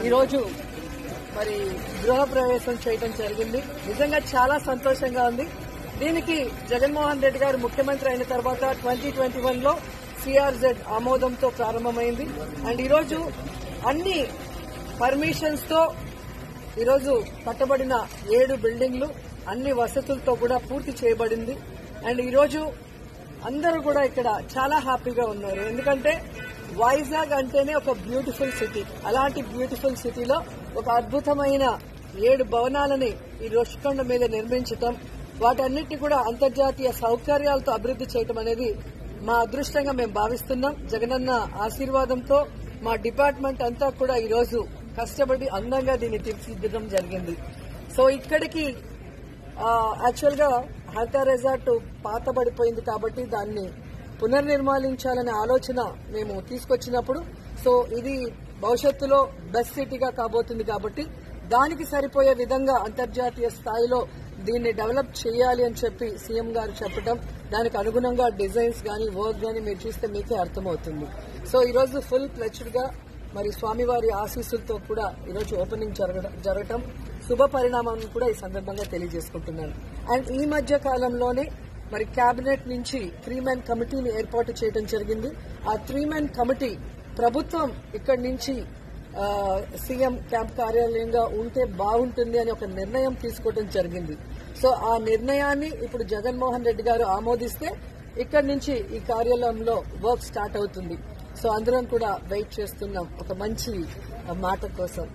ఈరోజు మరి గృహప్రవేశం చేయడం జరిగింది. నిజంగా చాలా సంతోషంగా ఉంది. దీనికి జగన్మోహన్ రెడ్డి గారు ముఖ్యమంత్రి అయిన తర్వాత 2021లో సిఆర్జెడ్ ఆమోదంతో ప్రారంభమైంది. అండ్ ఈరోజు అన్ని పర్మిషన్స్ తో ఈరోజు కట్టబడిన 7 బిల్డింగ్లు అన్ని వసతులతో కూడా పూర్తి చేయబడింది. అండ్ ఈరోజు అందరూ కూడా ఇక్కడ చాలా హ్యాపీగా ఉన్నారు. ఎందుకంటే వైజాగ్ అంటేనే ఒక బ్యూటిఫుల్ సిటీ. అలాంటి బ్యూటిఫుల్ సిటీలో ఒక అద్భుతమైన 7 భవనాలని ఈ రుషికొండ మీద నిర్మించటం, వాటన్నిటిని కూడా అంతర్జాతీయ సౌకర్యాలతో అభివృద్ది చేయటం అనేది మా అదృష్టంగా మేము భావిస్తున్నాం. జగనన్న ఆశీర్వాదంతో మా డిపార్ట్మెంట్ అంతా కూడా ఈరోజు కష్టపడి అందంగా దీన్ని తీర్చిదిద్దడం జరిగింది. సో ఇక్కడికి యాక్చువల్ గా హరిత రిసార్ట్ పాతబడిపోయింది కాబట్టి దాన్ని పునర్నిర్మాణించాలనే ఆలోచన మేము తీసుకొచ్చినప్పుడు సో ఇది భవిష్యత్తులో బెస్ట్ సిటీగా కాబోతుంది కాబట్టి దానికి సరిపోయే విధంగా అంతర్జాతీయ స్థాయిలో దీన్ని డెవలప్ చేయాలి అని చెప్పి సీఎం గారు చెప్పడం, దానికి అనుగుణంగా డిజైన్స్ గానీ వర్క్ గానీ మీరు చూస్తే మీకే అర్థమవుతుంది. సో ఈరోజు ఫుల్ ప్లెచ్డ్ గా మరి స్వామివారి ఆశీస్సులతో కూడా ఈరోజు ఓపెనింగ్ జరగటం శుభ పరిణామం కూడా ఈ సందర్భంగా తెలియజేసుకుంటున్నాను. అండ్ ఈ మధ్య కాలంలోనే మరి కేబినెట్ నుంచి 3 men కమిటీని ఏర్పాటు చేయడం జరిగింది. ఆ 3 men కమిటీ ప్రభుత్వం ఇక్కడి నుంచి సీఎం క్యాంప్ కార్యాలయంగా ఉంటే బాగుంటుంది అని ఒక నిర్ణయం తీసుకోవడం జరిగింది. సో ఆ నిర్ణయాన్ని ఇప్పుడు జగన్మోహన్ రెడ్డి గారు ఆమోదిస్తే ఇక్కడి నుంచి ఈ కార్యాలయంలో వర్క్ స్టార్ట్ అవుతుంది. సో అందరం కూడా వెయిట్ చేస్తున్నాం ఒక మంచి మాట కోసం.